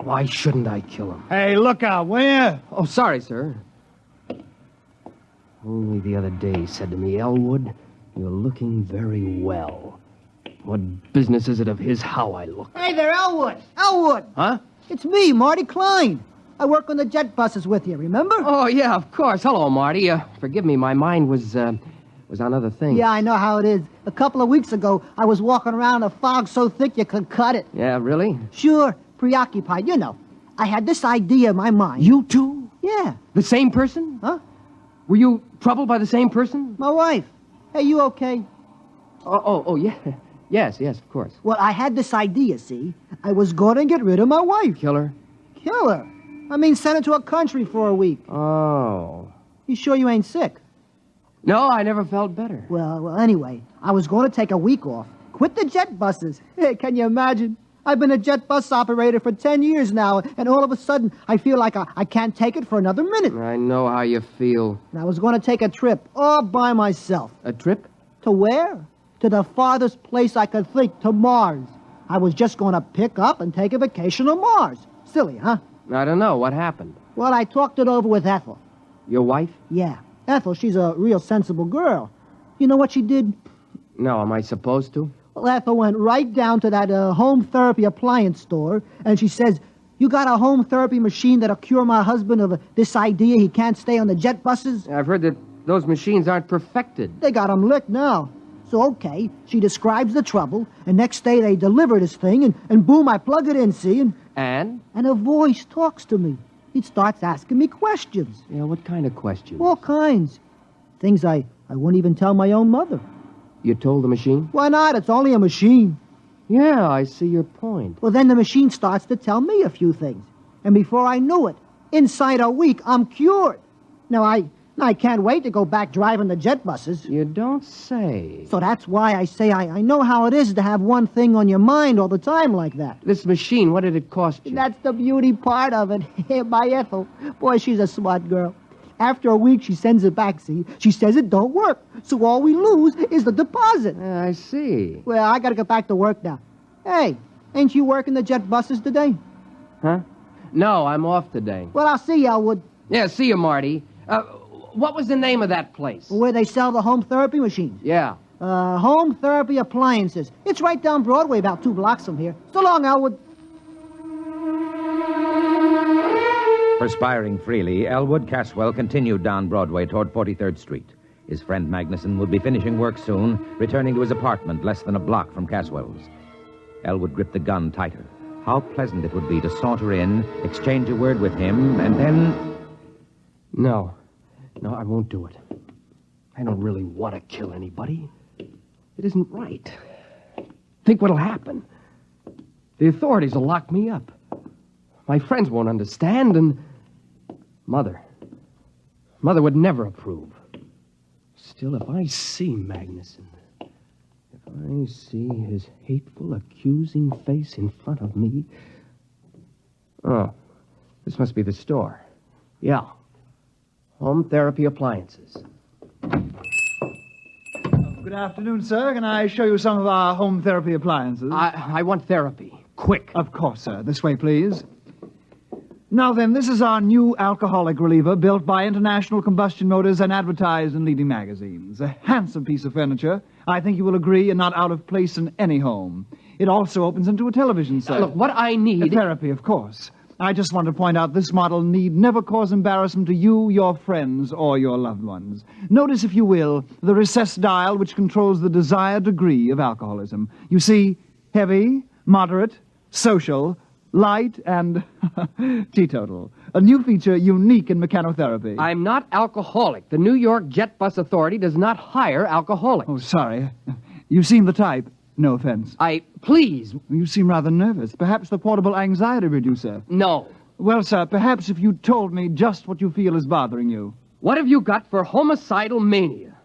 Why shouldn't I kill him? Hey, look out, will you? Oh, sorry, sir. Only the other day he said to me, Elwood, you're looking very well. What business is it of his how I look? Hey there, Elwood. Elwood. Huh? It's me, Marty Klein. I work on the jet buses with you, remember? Oh, yeah, of course. Hello, Marty. Forgive me, my mind was on other things. Yeah, I know how it is. A couple of weeks ago, I was walking around in a fog so thick you could cut it. Yeah, really? Sure, preoccupied, you know. I had this idea in my mind. You too? Yeah. The same person? Huh? Were you troubled by the same person? My wife. Hey, you okay? Oh, yeah. Yes, of course. Well, I had this idea, see? I was going to get rid of my wife. Kill her? Kill her? I mean, send her to a country for a week. Oh. You sure you ain't sick? No, I never felt better. Well, anyway, I was going to take a week off. Quit the jet buses. Hey, can you imagine? I've been a jet bus operator for 10 years now, and all of a sudden, I feel like I can't take it for another minute. I know how you feel. And I was going to take a trip all by myself. A trip? To where? To the farthest place I could think, to Mars. I was just going to pick up and take a vacation on Mars. Silly, huh? I don't know. What happened? Well, I talked it over with Ethel. Your wife? Yeah. Ethel, she's a real sensible girl. You know what she did? No, am I supposed to? Well, Ethel went right down to that home therapy appliance store, and she says, you got a home therapy machine that'll cure my husband of this idea he can't stay on the jet buses? I've heard that those machines aren't perfected. They got him licked now. So, okay, she describes the trouble, and next day they deliver this thing, and boom, I plug it in, see? And? And a voice talks to me. It starts asking me questions. Yeah, what kind of questions? All kinds. Things I wouldn't even tell my own mother. You told the machine? Why not? It's only a machine. Yeah, I see your point. Well, then the machine starts to tell me a few things. And before I knew it, inside a week, I'm cured. Now, I can't wait to go back driving the jet buses. You don't say. So that's why I say I know how it is to have one thing on your mind all the time like that. This machine, what did it cost you? That's the beauty part of it. My Ethel. Boy, she's a smart girl. After a week, she sends it back, see? She says it don't work. So all we lose is the deposit. I see. Well, I gotta get back to work now. Hey, ain't you working the jet buses today? Huh? No, I'm off today. Well, I'll see you, Elwood. Yeah, see you, Marty. What was the name of that place? Where they sell the home therapy machines. Yeah. Home therapy appliances. It's right down Broadway, about 2 blocks from here. So long, Elwood. Perspiring freely, Elwood Caswell continued down Broadway toward 43rd Street. His friend Magnuson would be finishing work soon, returning to his apartment less than a block from Caswell's. Elwood gripped the gun tighter. How pleasant it would be to saunter in, exchange a word with him, and then... No, I won't do it. I don't really want to kill anybody. It isn't right. Think what'll happen. The authorities will lock me up. My friends won't understand, and... Mother would never approve. Still, if I see Magnuson, if I see his hateful, accusing face in front of me... Oh, this must be the store. Yeah. Home therapy appliances. Good afternoon, sir. Can I show you some of our home therapy appliances? I want therapy. Quick. Of course, sir. This way, please. Now then, this is our new alcoholic reliever built by International Combustion Motors and advertised in leading magazines. A handsome piece of furniture. I think you will agree, and not out of place in any home. It also opens into a television set. Look, what I need... Therapy, of course. I just want to point out this model need never cause embarrassment to you, your friends, or your loved ones. Notice, if you will, the recessed dial which controls the desired degree of alcoholism. You see, heavy, moderate, social, light, and teetotal. A new feature unique in mechanotherapy. I'm not alcoholic. The New York Jet Bus Authority does not hire alcoholics. Oh, sorry. You seem the type. No offense. Please. You seem rather nervous. Perhaps the portable anxiety reducer. No. Well, sir, perhaps if you told me just what you feel is bothering you. What have you got for homicidal mania?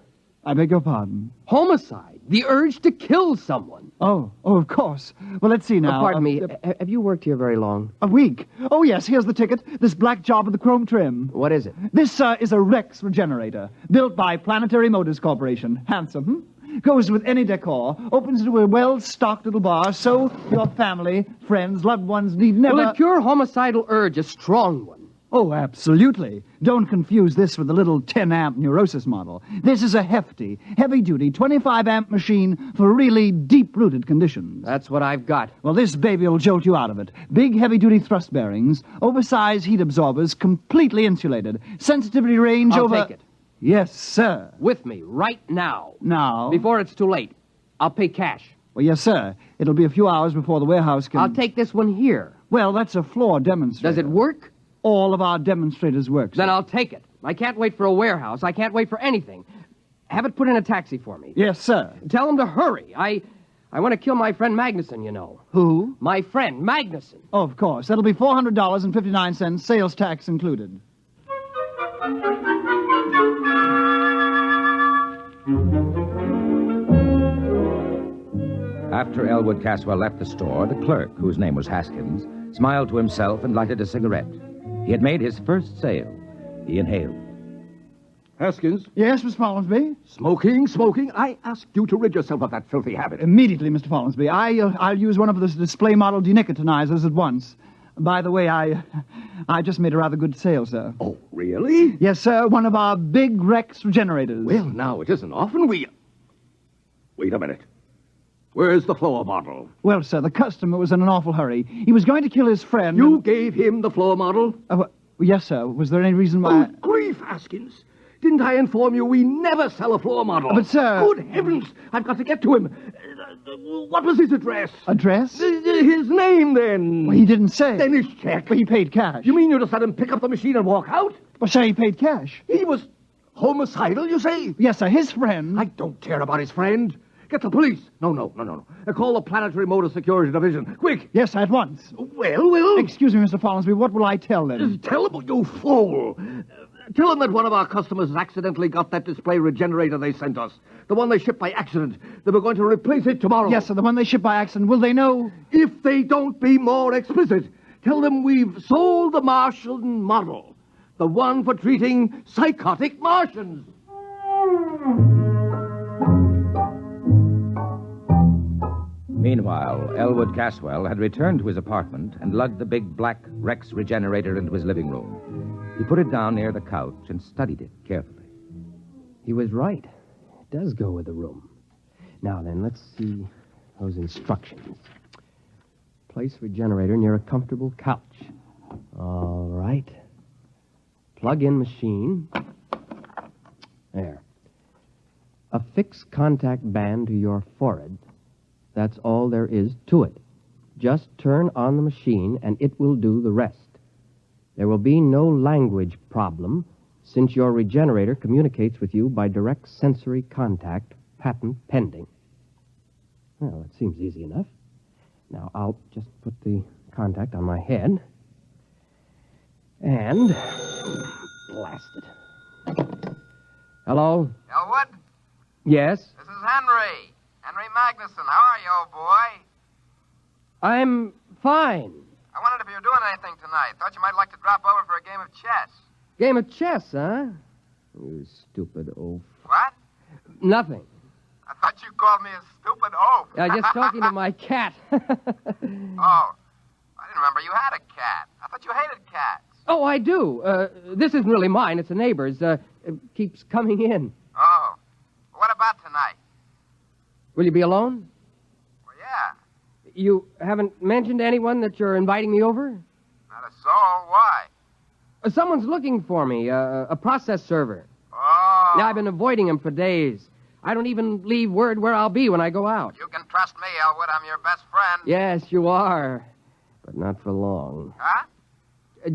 I beg your pardon. Homicide. The urge to kill someone. Oh, of course. Well, let's see now. Pardon me. Have you worked here very long? A week. Oh, yes, here's the ticket. This black job with the chrome trim. What is it? This, is a Rex regenerator, built by Planetary Motors Corporation. Handsome, Goes with any decor. Opens into a well-stocked little bar, so your family, friends, loved ones need never... Will it cure homicidal urge, a strong one? Oh, absolutely. Don't confuse this with the little 10-amp neurosis model. This is a hefty, heavy-duty 25-amp machine for really deep-rooted conditions. That's what I've got. Well, this baby will jolt you out of it. Big, heavy-duty thrust bearings, oversized heat absorbers, completely insulated. Sensitivity range I'll over... take it. Yes, sir. With me, right now. Now? Before it's too late. I'll pay cash. Well, yes, sir. It'll be a few hours before the warehouse can... I'll take this one here. Well, that's a floor demonstrator. Does it work? All of our demonstrators work, sir. Then I'll take it. I can't wait for a warehouse. I can't wait for anything. Have it put in a taxi for me. Yes, sir. Tell him to hurry. I want to kill my friend Magnuson, you know. Who? My friend Magnuson. Oh, of course. That'll be $400.59, sales tax included. After Elwood Caswell left the store, the clerk, whose name was Haskins, smiled to himself and lighted a cigarette. He had made his first sale. He inhaled. Haskins, Yes, Mr. Follansby? smoking. I asked you to rid yourself of that filthy habit. Immediately, Mr. Follansby. I'll use one of the display model denicotinizers at once. By the way, I just made a rather good sale, sir. Oh, really? Yes, sir. One of our big Rex regenerators. Well, now, it isn't often we... Wait a minute. Where's the floor model? Well, sir, the customer was in an awful hurry. He was going to kill his friend. You gave him the floor model? Yes, sir. Was there any reason why... Oh, grief, Haskins. Didn't I inform you we never sell a floor model? But, sir... Good heavens, I've got to get to him. What was his address? Address? His name, then. Well, he didn't say. Then his check. But he paid cash. You mean you just let him pick up the machine and walk out? Well, sir, he paid cash. He was homicidal, you say? Yes, sir. His friend... I don't care about his friend. Get the police. No. Call the Planetary Motor Security Division. Quick. Yes, at once. Well. Excuse me, Mr. Follansby. What will I tell them? Tell them, you fool. Tell them that one of our customers accidentally got that display regenerator they sent us. The one they shipped by accident. They were going to replace it tomorrow. Yes, sir. The one they shipped by accident. Will they know? If they don't be more explicit, tell them we've sold the Martian model. The one for treating psychotic Martians. Meanwhile, Elwood Caswell had returned to his apartment and lugged the big black Rex regenerator into his living room. He put it down near the couch and studied it carefully. He was right. It does go with the room. Now then, let's see those instructions. Place regenerator near a comfortable couch. All right. Plug in machine. There. Affix contact band to your forehead. That's all there is to it. Just turn on the machine and it will do the rest. There will be no language problem since your regenerator communicates with you by direct sensory contact, patent pending. Well, that seems easy enough. Now, I'll just put the contact on my head and blast it. Hello? Elwood? Yes? This is Henry. Henry Magnuson. How are you, old boy? I'm fine. I wondered if you were doing anything tonight. Thought you might like to drop over for a game of chess. Game of chess, huh? You stupid oaf. What? Nothing. I thought you called me a stupid oaf. Just talking to my cat. Oh. I didn't remember you had a cat. I thought you hated cats. Oh, I do. This isn't really mine. It's a neighbor's. It keeps coming in. Oh. What about tonight? Will you be alone? Well, yeah. You haven't mentioned to anyone that you're inviting me over? Not a soul. Why? Someone's looking for me, a process server. Oh. Now, I've been avoiding him for days. I don't even leave word where I'll be when I go out. You can trust me, Elwood. I'm your best friend. Yes, you are. But not for long. Huh?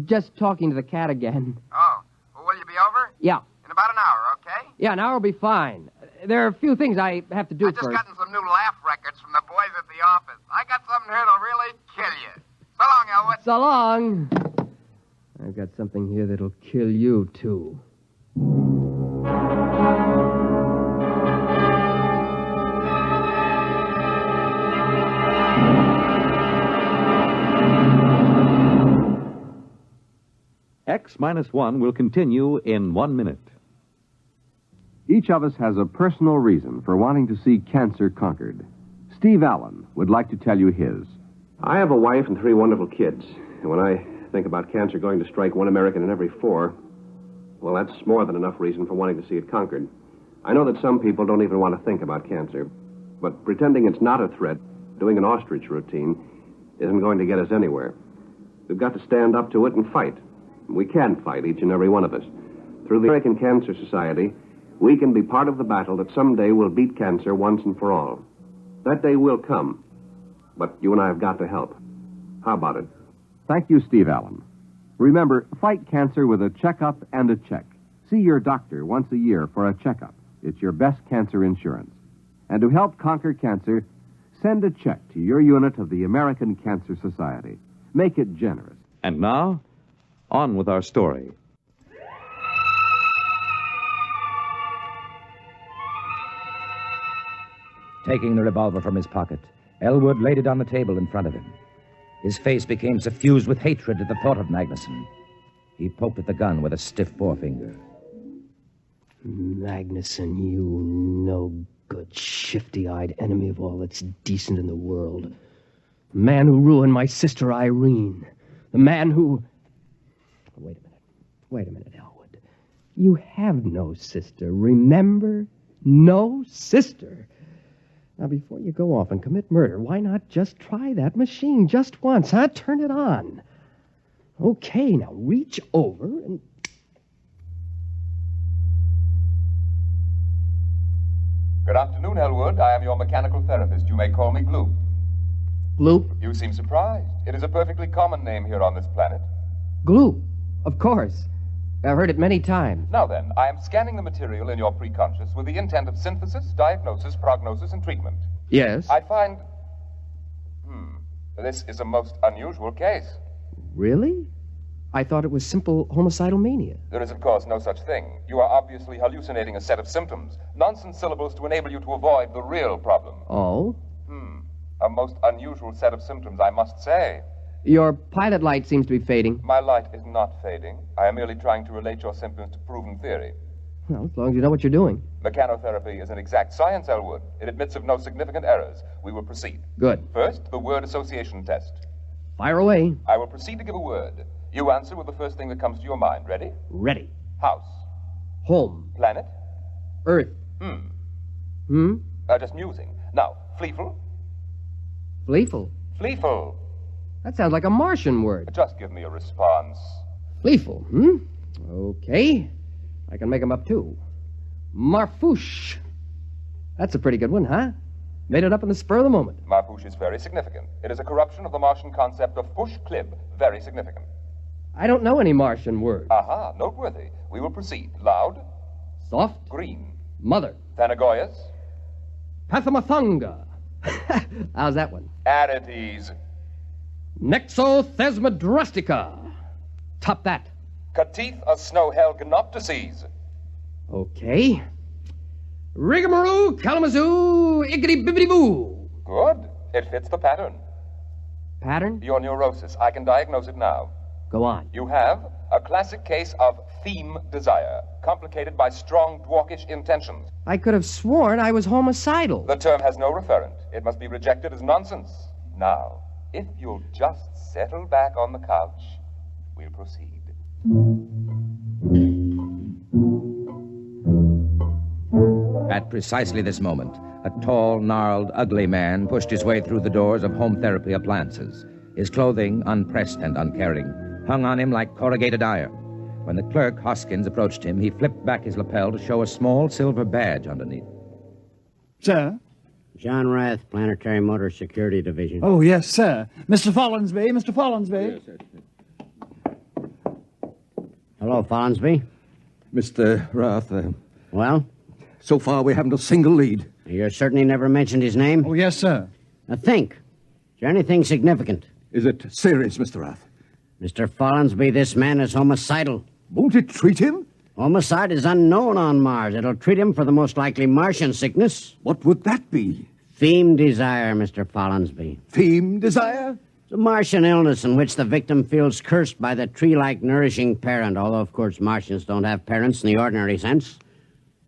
Just talking to the cat again. Oh. Well, will you be over? Yeah. In about an hour, okay? Yeah, an hour will be fine. There are a few things I have to do I just first. gotten some new laugh records from the boys at the office. I got something here that'll really kill you. So long, Elwood. So long. I've got something here that'll kill you, too. X-1 will continue in 1 minute. Each of us has a personal reason for wanting to see cancer conquered. Steve Allen would like to tell you his. I have a wife and 3 wonderful kids. And when I think about cancer going to strike 1 American in every 4, well, that's more than enough reason for wanting to see it conquered. I know that some people don't even want to think about cancer. But pretending it's not a threat, doing an ostrich routine, isn't going to get us anywhere. We've got to stand up to it and fight. We can fight, each and every one of us. Through the American Cancer Society, we can be part of the battle that someday will beat cancer once and for all. That day will come, but you and I have got to help. How about it? Thank you, Steve Allen. Remember, fight cancer with a checkup and a check. See your doctor once a year for a checkup. It's your best cancer insurance. And to help conquer cancer, send a check to your unit of the American Cancer Society. Make it generous. And now, on with our story. Taking the revolver from his pocket, Elwood laid it on the table in front of him. His face became suffused with hatred at the thought of Magnuson. He poked at the gun with a stiff forefinger. Magnuson, you no-good, shifty-eyed enemy of all that's decent in the world. The man who ruined my sister Irene. The man who... Wait a minute, Elwood. You have no sister, remember? No sister. Now, before you go off and commit murder, why not just try that machine just once, huh? Turn it on. Okay, now reach over and... Good afternoon, Elwood. I am your mechanical therapist. You may call me Gloop. Gloop? You seem surprised. It is a perfectly common name here on this planet. Gloop, of course. I've heard it many times. Now then, I am scanning the material in your preconscious with the intent of synthesis, diagnosis, prognosis, and treatment. Yes? I find... This is a most unusual case. Really? I thought it was simple homicidal mania. There is, of course, no such thing. You are obviously hallucinating a set of symptoms. Nonsense syllables to enable you to avoid the real problem. Oh? A most unusual set of symptoms, I must say. Your pilot light seems to be fading. My light is not fading. I am merely trying to relate your symptoms to proven theory. Well, as long as you know what you're doing. Mechanotherapy is an exact science, Elwood. It admits of no significant errors. We will proceed. Good. First, the word association test. Fire away. I will proceed to give a word. You answer with the first thing that comes to your mind. Ready? Ready. House. Home. Planet. Earth. Just musing. Now, Fleeful. Fleeful. Fleeful. That sounds like a Martian word. Just give me a response. Fleeful, Okay. I can make them up, too. Marfouche. That's a pretty good one, huh? Made it up in the spur of the moment. Marfouche is very significant. It is a corruption of the Martian concept of push clib. Very significant. I don't know any Martian words. Aha, noteworthy. We will proceed. Loud. Soft. Green. Mother. Thanagoyas. Pathamathunga. How's that one? Arides. Nexothesmodrustica. Top that. Catith of snow-hell gnoptices. Okay. Rigamaroo, Kalamazoo, Iggity-bibbity-boo. Good. It fits the pattern. Pattern? Your neurosis. I can diagnose it now. Go on. You have a classic case of theme desire, complicated by strong dwarkish intentions. I could have sworn I was homicidal. The term has no referent. It must be rejected as nonsense. Now, if you'll just settle back on the couch, we'll proceed. At precisely this moment, a tall, gnarled, ugly man pushed his way through the doors of home therapy appliances. His clothing, unpressed and uncaring, hung on him like corrugated iron. When the clerk, Hoskins, approached him, he flipped back his lapel to show a small silver badge underneath. Sir? John Rath, Planetary Motor Security Division. Oh, yes, sir. Mr. Follinsby, Mr. Follinsby. Yes, sir. Hello, Follinsby. Mr. Rath, Well? So far we haven't a single lead. You certainly never mentioned his name? Oh, yes, sir. Now think. Is there anything significant? Is it serious, Mr. Rath? Mr. Follinsby, this man is homicidal. Won't it treat him? Homicide is unknown on Mars. It'll treat him for the most likely Martian sickness. What would that be? Theme desire, Mr. Follinsby. Theme desire? It's a Martian illness in which the victim feels cursed by the tree-like nourishing parent, although, of course, Martians don't have parents in the ordinary sense.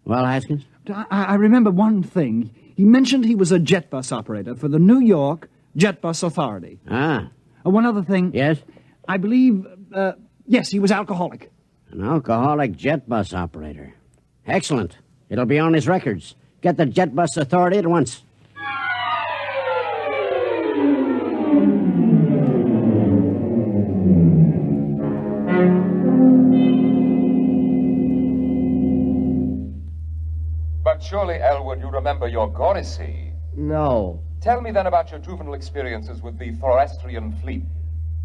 Well, Haskins? I remember one thing. He mentioned he was a jet bus operator for the New York Jet Bus Authority. Ah. One other thing. Yes? I believe, yes, he was alcoholic. An alcoholic jet bus operator. Excellent. It'll be on his records. Get the Jet Bus Authority at once. But surely, Elwood, you remember your Gorisy. No. Tell me then about your juvenile experiences with the Thorastrian fleet.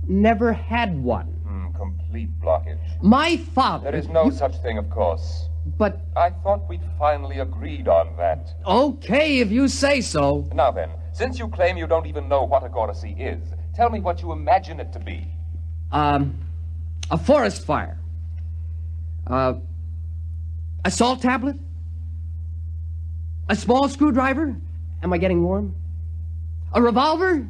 Never had one. Complete blockage. My father... There is no such thing, of course. But... I thought we'd finally agreed on that. Okay, if you say so. Now then, since you claim you don't even know what a Gorisy is, tell me what you imagine it to be. A forest fire. A salt tablet? A small screwdriver? Am I getting warm? A revolver?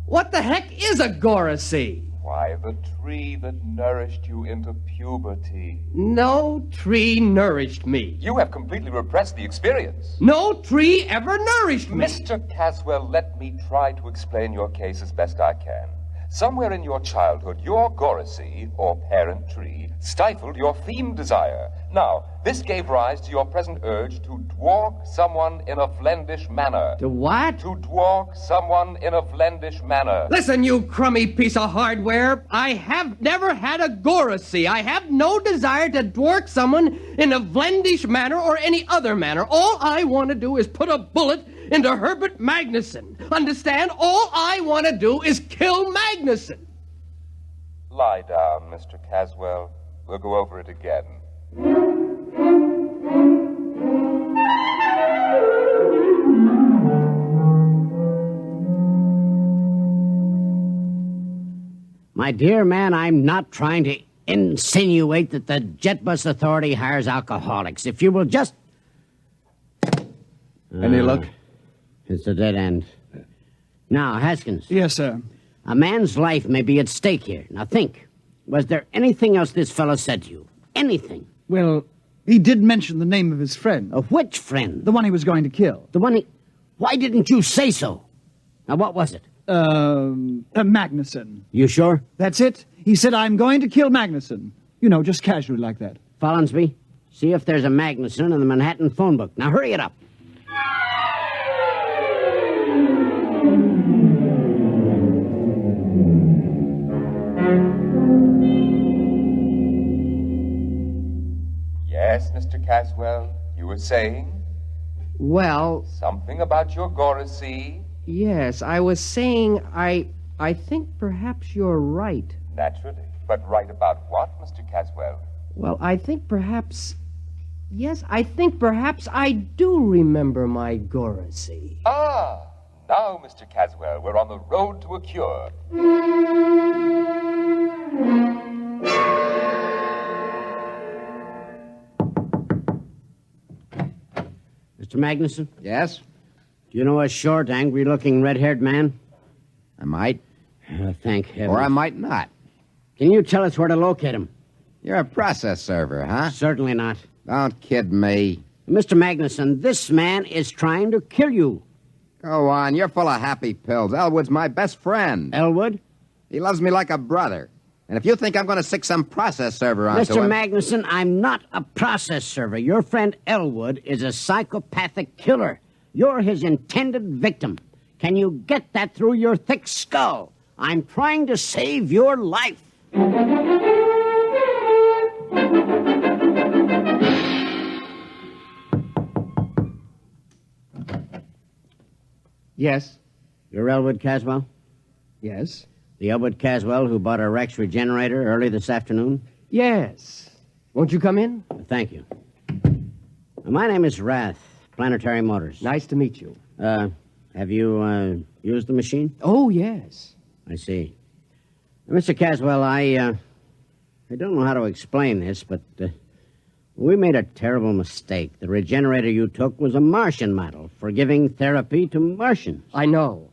What the heck is a Gorisy? Why, the tree that nourished you into puberty. No tree nourished me. You have completely repressed the experience. No tree ever nourished me. Mr. Caswell, let me try to explain your case as best I can. Somewhere in your childhood, your Gorisy, or parent tree, stifled your theme desire. Now, this gave rise to your present urge to dwark someone in a Flendish manner. To what? To dwark someone in a Flendish manner. Listen, you crummy piece of hardware. I have never had a Gorisy. I have no desire to dwark someone in a Flendish manner or any other manner. All I want to do is put a bullet into Herbert Magnuson. Understand? All I want to do is kill Magnuson. Lie down, Mr. Caswell. We'll go over it again. My dear man, I'm not trying to insinuate that the Jet Bus Authority hires alcoholics. If you will just... Any luck? It's a dead end. Now, Haskins. Yes, sir. A man's life may be at stake here. Now think. Was there anything else this fellow said to you? Anything? Well, he did mention the name of his friend. Of which friend? The one he was going to kill. The one he... Why didn't you say so? Now, what was it? Magnuson. You sure? That's it. He said, I'm going to kill Magnuson. You know, just casually like that. Follinsby, see if there's a Magnuson in the Manhattan phone book. Now, hurry it up. Yes, Mr. Caswell, you were saying? Well... Something about your Gorisy? Yes, I was saying I think perhaps you're right. Naturally. But right about what, Mr. Caswell? Well, I think perhaps... Yes, I think perhaps I do remember my Gorisy. Ah! Now, Mr. Caswell, we're on the road to a cure. Mr. Magnuson? Yes? Do you know a short, angry-looking, red-haired man? I might. Thank heaven. Or I might not. Can you tell us where to locate him? You're a process server, huh? Certainly not. Don't kid me. Mr. Magnuson, this man is trying to kill you. Go on, you're full of happy pills. Elwood's my best friend. Elwood? He loves me like a brother. And if you think I'm going to stick some process server onto Mr. him... Magnuson, I'm not a process server. Your friend Elwood is a psychopathic killer. You're his intended victim. Can you get that through your thick skull? I'm trying to save your life. Yes? You're Elwood Caswell? Yes? The Elwood Caswell who bought a Rex regenerator early this afternoon? Yes. Won't you come in? Thank you. My name is Rath, Planetary Motors. Nice to meet you. Have you used the machine? Oh, yes. I see. Mr. Caswell, I don't know how to explain this, but we made a terrible mistake. The regenerator you took was a Martian model for giving therapy to Martians. I know.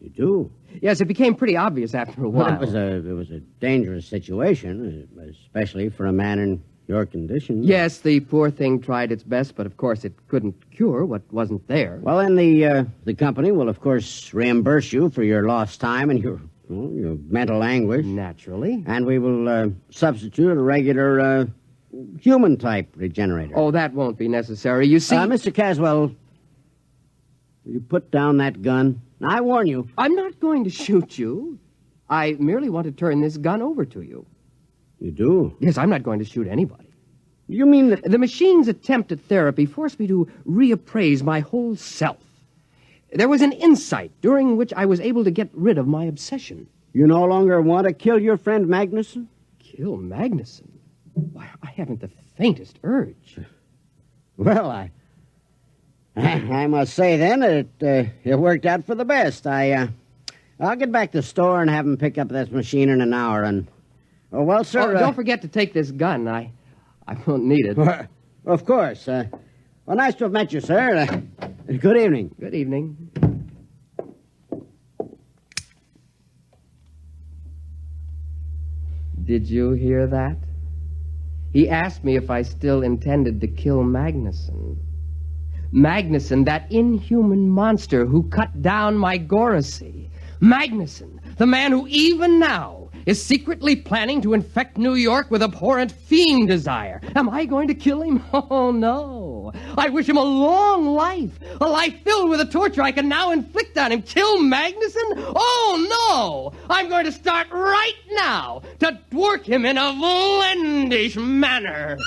You do? Yes, it became pretty obvious after a while. Well, it was a dangerous situation, especially for a man in your condition. Yes, the poor thing tried its best, but of course it couldn't cure what wasn't there. Well, then the company will, of course, reimburse you for your lost time and your mental anguish. Naturally. And we will substitute a regular human-type regenerator. Oh, that won't be necessary. You see... Mr. Caswell, will you put down that gun? I warn you. I'm not going to shoot you. I merely want to turn this gun over to you. You do? Yes, I'm not going to shoot anybody. You mean that... The machine's attempt at therapy forced me to reappraise my whole self. There was an insight during which I was able to get rid of my obsession. You no longer want to kill your friend Magnuson? Kill Magnuson? Why, I haven't the faintest urge. Well, I must say, then, that it worked out for the best. I'll get back to the store and have him pick up this machine in an hour, and... Oh, well, sir... don't forget to take this gun. I won't need it. Well, of course. Well, nice to have met you, sir. Good evening. Good evening. Did you hear that? He asked me if I still intended to kill Magnuson. Magnuson, that inhuman monster who cut down my Goracy. Magnuson, the man who even now is secretly planning to infect New York with abhorrent fiend desire. Am I going to kill him? Oh, no. I wish him a long life, a life filled with the torture I can now inflict on him. Kill Magnuson? Oh, no. I'm going to start right now to work him in a vlendish manner.